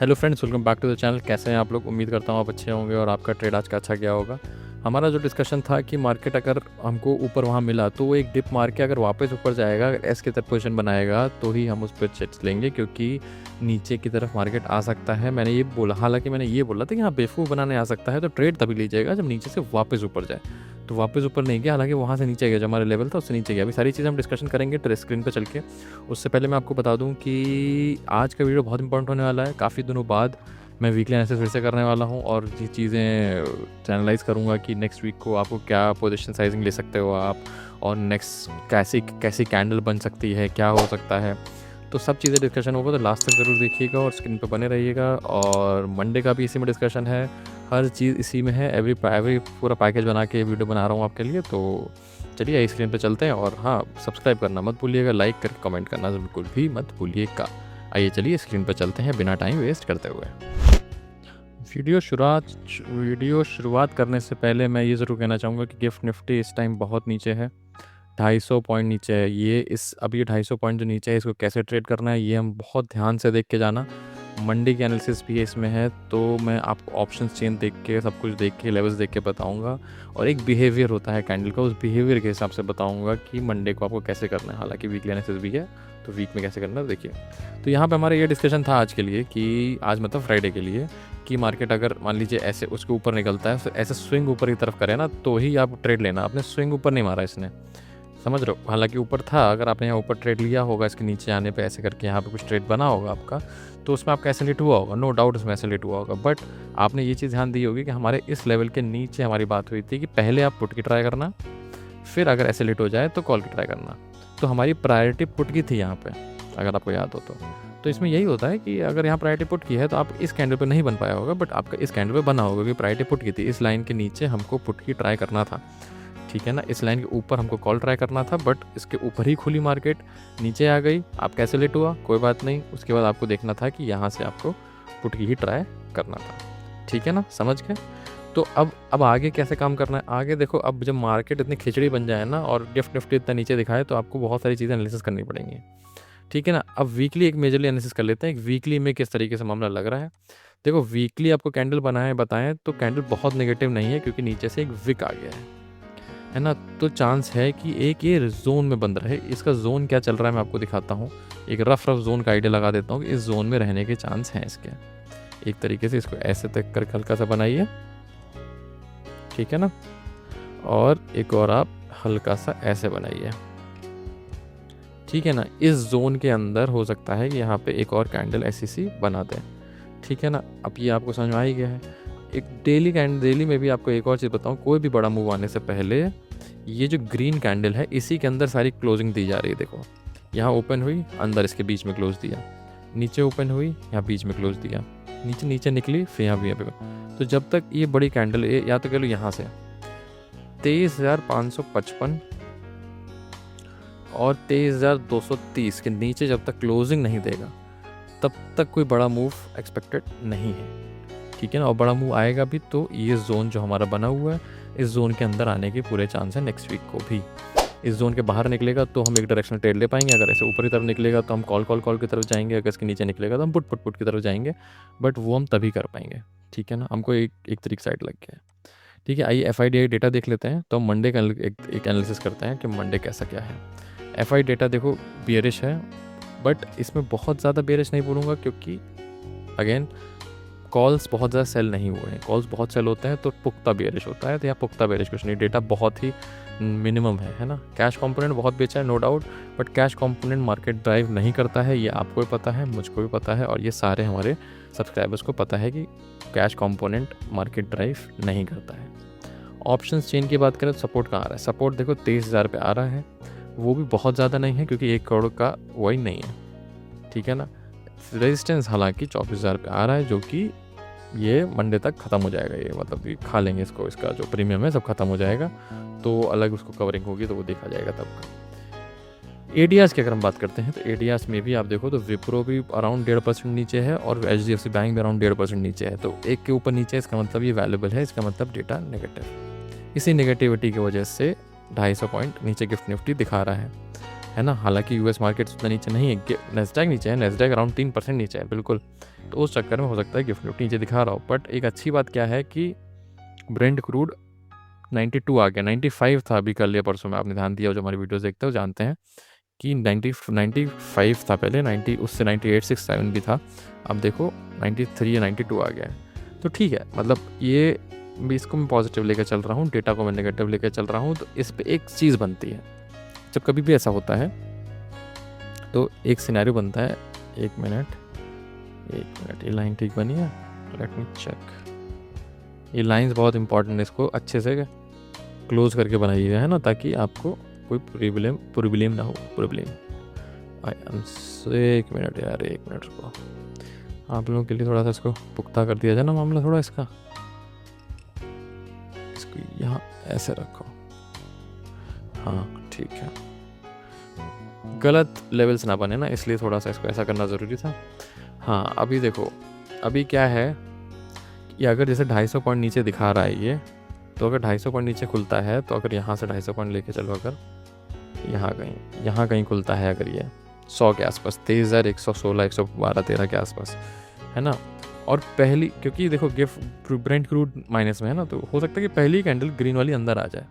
Hello friends, welcome back to the channel. कैसे हैं आप लोग? उम्मीद करता हूँ आप अच्छे होंगे और आपका ट्रेड आज का अच्छा गया होगा। हमारा जो डिस्कशन था कि मार्केट अगर हमको ऊपर वहाँ मिला तो वो एक डिप मार के अगर वापस ऊपर जाएगा, अगर एस की तरफ पोजीशन बनाएगा तो ही हम उस पर चिट्स लेंगे, क्योंकि नीचे की तरफ मार्केट आ सकता है। मैंने ये बोला, हालांकि मैंने ये बोला था कि हाँ बेवकूफ़ बनाने आ सकता है, तो ट्रेड तभी लीजिएगा जब नीचे से वापस ऊपर जाए। तो वापस ऊपर नहीं गया, हालांकि वहाँ से नीचे गया, जो हमारा लेवल था उससे नीचे गया। अभी सारी चीज़ें हम डिस्कशन करेंगे ट्रेड स्क्रीन पर चल के। उससे पहले मैं आपको बता दूँ कि आज का वीडियो बहुत इंपॉर्टेंट होने वाला है। काफ़ी दिनों बाद मैं वीकली एनालिसिस फिर से करने वाला हूँ और ये चीज़ें एनालाइज़ करूँगा कि नेक्स्ट वीक को आपको क्या पोजीशन साइजिंग ले सकते हो आप, और नेक्स्ट कैसी कैसी कैंडल बन सकती है, क्या हो सकता है। तो सब चीज़ें डिस्कशन होगा, तो लास्ट तक ज़रूर देखिएगा और स्क्रीन पर बने रहिएगा। और मंडे का भी इसी में डिस्कशन है, हर चीज़ इसी में है। एवरी पूरा पैकेज बना के वीडियो बना रहा हूँ आपके लिए। तो चलिए स्क्रीन पर चलते हैं। और हाँ, सब्सक्राइब करना मत भूलिएगा, लाइक करके कमेंट करना बिल्कुल भी मत भूलिएगा। आइए चलिए स्क्रीन पर चलते हैं बिना टाइम वेस्ट करते हुए। वीडियो शुरुआत करने से पहले मैं ये ज़रूर कहना चाहूँगा कि गिफ्ट निफ्टी इस टाइम बहुत नीचे है, 250 पॉइंट नीचे है। ये 250 पॉइंट जो नीचे है, इसको कैसे ट्रेड करना है ये हम बहुत ध्यान से देख के जाना। मंडी की एनालिसिस भी इसमें है, तो मैं आपको ऑप्शंस चेन देख के, सब कुछ देख के, लेवल्स देख के बताऊंगा। और एक बिहेवियर होता है कैंडल का, उस बिहेवियर के हिसाब से बताऊंगा कि मंडे को आपको कैसे करना है। हालांकि वीकली एनालिसिस भी है, तो वीक में कैसे करना है देखिए। तो यहाँ पे हमारा ये डिस्कशन था आज के लिए, कि आज मतलब फ्राइडे के लिए, कि मार्केट अगर मान लीजिए ऐसे उसके ऊपर निकलता है, तो ऐसे स्विंग ऊपर की तरफ करे ना, तो ही आप ट्रेड लेना। आपने स्विंग ऊपर नहीं मारा इसने, समझ रहे हो। हालांकि ऊपर था, अगर आपने यहाँ ऊपर ट्रेड लिया होगा, इसके नीचे आने पे ऐसे करके यहाँ पे कुछ ट्रेड बना होगा आपका, तो उसमें आपका एसेलेट हुआ होगा, नो डाउट उसमें एसेलेट हुआ होगा। बट आपने ये चीज़ ध्यान दी होगी कि हमारे इस लेवल के नीचे हमारी बात हुई थी कि पहले आप पुट की ट्राई करना, फिर अगर एसेलेट हो जाए तो कॉल की ट्राई करना। तो हमारी प्रायोरिटी पुट की थी यहाँ पे, अगर आपको याद हो तो इसमें यही होता है कि अगर यहाँ प्रायोरिटी पुट की है तो आप इस कैंडल पे नहीं बन पाया होगा, बट आपका इस कैंडल पे बना होगा, क्योंकि प्रायोरिटी पुट की थी। इस लाइन के नीचे हमको पुट की ट्राई करना था, ठीक है ना। इस लाइन के ऊपर हमको कॉल ट्राई करना था, बट इसके ऊपर ही खुली मार्केट, नीचे आ गई, आप कैसे लेट हुआ कोई बात नहीं। उसके बाद आपको देखना था कि यहाँ से आपको पुट की ही ट्राई करना था, ठीक है ना, समझ गए। तो अब आगे कैसे काम करना है, आगे देखो। अब जब मार्केट इतनी खिचड़ी बन जाए ना और गिफ्ट निफ्टी इतना नीचे दिखाए, तो आपको बहुत सारी चीज़ें एनालिसिस करनी पड़ेंगी, ठीक है ना। अब वीकली एक मेजरली एनालिसिस कर लेते हैं, एक वीकली में किस तरीके से मामला लग रहा है। देखो वीकली आपको कैंडल बताएं तो कैंडल बहुत नेगेटिव नहीं है, क्योंकि नीचे से एक विक आ गया है ना। तो चांस है कि एक ये जोन में बंद रहे। इसका जोन क्या चल रहा है मैं आपको दिखाता हूँ, एक रफ जोन का आइडिया लगा देता हूँ कि इस जोन में रहने के चांस हैं इसके। एक तरीके से इसको ऐसे तक कर हल्का सा बनाइए, ठीक है ना, और एक और आप हल्का सा ऐसे बनाइए, ठीक है ना। इस जोन के अंदर हो सकता है कि यहाँ पे एक और कैंडल ऐसी सी बना दें, ठीक है ना। अब ये आपको समझ में आ ही गया है। एक डेली में भी आपको एक और चीज़ बताऊँ, कोई भी बड़ा मूव आने से पहले ये जो ग्रीन कैंडल है, इसी के अंदर सारी क्लोजिंग दी जा रही है। देखो यहाँ ओपन हुई, अंदर इसके बीच में क्लोज दिया, नीचे ओपन हुई, यहाँ बीच में क्लोज दिया, नीचे निकली, फिर यहाँ पे। तो जब तक ये बड़ी कैंडल, या तो कह लो यहाँ से 23,555 और 23,230 के नीचे जब तक क्लोजिंग नहीं देगा, तब तक कोई बड़ा मूव एक्सपेक्टेड नहीं है, ठीक है ना। और बड़ा मूव आएगा भी तो ये जोन जो हमारा बना हुआ है, इस जोन के अंदर आने के पूरे चांस है नेक्स्ट वीक को भी। इस जोन के बाहर निकलेगा तो हम एक डायरेक्शनल ट्रेड ले पाएंगे, अगर ऐसे ऊपर की तरफ निकलेगा तो हम कॉल की तरफ जाएंगे, अगर इसके नीचे निकलेगा तो हम पुट की तरफ जाएंगे। बट वो हम तभी कर पाएंगे, ठीक है ना। हमको एक तरीके साइड लग गया है, ठीक है। आइए FIDI डेटा देख लेते हैं। तो हम मंडे का एक एनालिसिस करते हैं कि मंडे कैसा क्या है। FI डेटा देखो बियरिश है, बट इसमें बहुत ज़्यादा बियरिश नहीं बोलूँगा, क्योंकि अगेन कॉल्स बहुत ज़्यादा सेल नहीं हुए हैं। कॉल्स बहुत सेल होते हैं तो पुख्ता बेरिश होता है, तो यहाँ पुख्ता बेरिश कुछ नहीं, डेटा बहुत ही मिनिमम है ना। कैश कंपोनेंट बहुत बेचा है, no doubt, but cash component market drive नहीं करता है, ये आपको भी पता है, मुझको भी पता है, और ये सारे हमारे सब्सक्राइबर्स को पता है कि कैश कंपोनेंट मार्केट ड्राइव नहीं करता है। ऑप्शंस चेन की बात करें तो सपोर्ट कहाँ आ रहा है, सपोर्ट देखो 23,000 पे आ रहा है, वो भी बहुत ज़्यादा नहीं है, क्योंकि 1 करोड़ का वही नहीं है, ठीक है ना। रेजिस्टेंस हालांकि 24,000 पे आ रहा है, जो कि ये मंडे तक ख़त्म हो जाएगा। ये मतलब कि खा लेंगे इसको, इसका जो प्रीमियम है सब खत्म हो जाएगा, तो अलग उसको कवरिंग होगी, तो वो देखा जाएगा तब का। एडियास की अगर हम बात करते हैं, तो एडियास में भी आप देखो तो विप्रो भी अराउंड 1.5% नीचे है, और HDFC बैंक भी अराउंड 1.5% नीचे है। तो एक के ऊपर नीचे, इसका मतलब ये वैल्यूबल है, इसका मतलब डेटा नेगेटिव। इसी नेगेटिविटी की वजह से 250 पॉइंट नीचे गिफ्ट निफ्टी दिखा रहा है। है ना। हालांकि यूएस मार्केट उतना नीचे नहीं है, नेस्डैक नीचे है, नेस्डैक अराउंड 3% नीचे है बिल्कुल। तो उस चक्कर में हो सकता है गिफ्ट निफ्टी नीचे दिखा रहा हो। बट एक अच्छी बात क्या है कि ब्रेंट क्रूड 92 आ गया, 95 था अभी कल या परसों में। आपने ध्यान दिया हो, जो हमारी वीडियोस देखते हो जानते हैं कि 95 था पहले, 90 उससे 98 67 भी था। अब देखो 93 या 92 आ गया है। तो ठीक है, मतलब ये भी, इसको मैं पॉजिटिव लेकर चल रहा हूँ, डेटा को मैं नेगेटिव लेकर चल रहा हूँ। तो इस पे एक चीज़ बनती है, जब कभी भी ऐसा होता है तो एक सिनेरियो बनता है। एक मिनट, ये लाइन ठीक बनी है, लेट मी चेक। ये लाइंस बहुत इंपॉर्टेंट है, इसको अच्छे से क्लोज करके बनाइएगा, है ना, ताकि आपको कोई प्रॉब्लम ना हो। एक मिनट यार, एक मिनट रुको, आप लोगों के लिए थोड़ा सा इसको पुख्ता कर दिया जाए ना मामला थोड़ा इसका। इसको यहाँ ऐसे रखो, हाँ ठीक है, गलत लेवल्स ना बने ना, इसलिए थोड़ा सा इसको ऐसा करना ज़रूरी था। हाँ अभी देखो, अभी क्या है कि अगर जैसे 250 पॉइंट नीचे दिखा रहा है ये, तो अगर 250 पॉइंट नीचे खुलता है, तो अगर यहाँ से 250 पॉइंट लेके चलो, अगर यहाँ कहीं खुलता है, अगर ये 100 के आसपास, 23,116 112 13 के आसपास, है ना। और पहली, क्योंकि देखो ब्रेंट क्रूड माइनस में है ना, तो हो सकता है कि पहली कैंडल ग्रीन वाली अंदर आ जाए।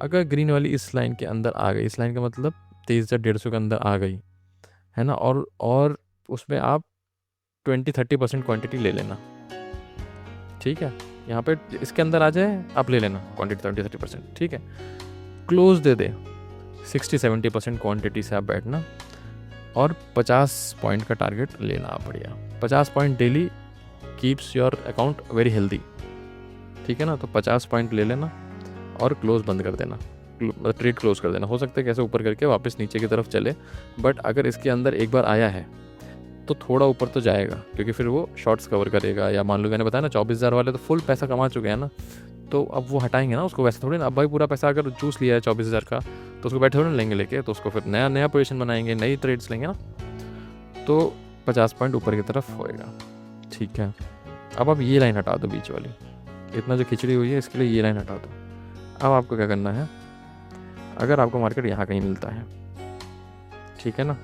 अगर ग्रीन वाली इस लाइन के अंदर आ गई, इस लाइन का मतलब 23,150 के अंदर आ गई, है ना, और उसमें आप 20-30% क्वांटिटी ले लेना, ठीक है। यहाँ पे इसके अंदर आ जाए, आप ले लेना क्वांटिटी 20-30%, ठीक है। क्लोज दे दे 60-70% क्वांटिटी से आप बैठना, और 50 पॉइंट का टारगेट लेना आप, बढ़िया 50 point daily keeps your account very healthy, ठीक है ना। तो 50 पॉइंट ले लेना और क्लोज बंद कर देना, ट्रेड क्लोज कर देना। हो सकता है कैसे ऊपर करके वापस नीचे की तरफ चले, बट अगर इसके अंदर एक बार आया है तो थोड़ा ऊपर तो जाएगा, क्योंकि फिर वो शॉर्ट्स कवर करेगा। या मान लो मैंने बताया ना 24,000 वाले तो फुल पैसा कमा चुके हैं ना, तो अब वो हटाएंगे ना उसको, वैसे थोड़ी ना। अब भाई पूरा पैसा अगर चूस लिया है 24,000 का, तो उसको बैठे थोड़ी ना लेंगे लेके, तो उसको फिर नया पोजीशन बनाएंगे, नई ट्रेड्स लेंगे ना। तो 50 पॉइंट ऊपर की तरफ होएगा, ठीक है। अब ये लाइन हटा दो बीच वाली, इतना जो खिचड़ी हुई है इसके लिए ये लाइन हटा दो। अब आपको क्या करना है, अगर आपको मार्केट यहाँ कहीं मिलता है, ठीक है ना,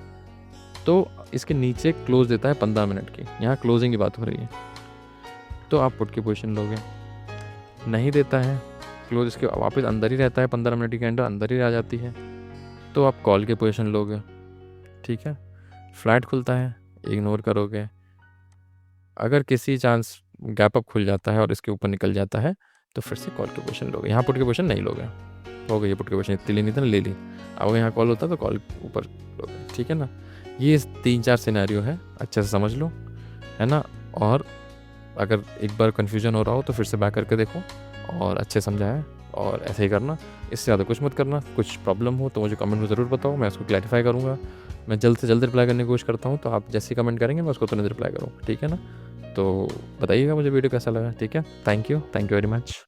तो इसके नीचे क्लोज देता है 15 मिनट की, यहाँ क्लोजिंग की बात हो रही है, तो आप पुट की पोजीशन लोगे। नहीं देता है क्लोज, इसके वापस अंदर ही रहता है, 15 मिनट की कैंडल अंदर ही आ जाती है, तो आप कॉल की पोजीशन लोगे, ठीक है। फ्लैट खुलता है, इग्नोर करोगे। अगर किसी चांस गैप अप खुल जाता है और इसके ऊपर निकल जाता है, तो फिर से कॉल की पोजीशन लोगे। यहाँ पुट की पोजीशन नहीं लोगे, हो गई ये पुट की पोजीशन, इतनी लेनी थी ना, ले ली। अब यहाँ कॉल होता है तो कॉल ऊपर लोगे, ठीक है ना। ये 3-4 सिनेरियो है, अच्छे से समझ लो, है ना। और अगर एक बार कन्फ्यूजन हो रहा हो तो फिर से बैक करके देखो, और अच्छे समझाया, और ऐसे ही करना, इससे ज़्यादा कुछ मत करना। कुछ प्रॉब्लम हो तो मुझे कमेंट में ज़रूर बताओ, मैं उसको क्लैरिफाई करूँगा। मैं जल्द से जल्द रिप्लाई करने की कोशिश करता हूँ, तो आप जैसे कमेंट करेंगे मैं उसको तुरंत रिप्लाई करूँगा, ठीक है ना। तो बताइएगा मुझे वीडियो कैसा लगा, ठीक है। Thank you very much.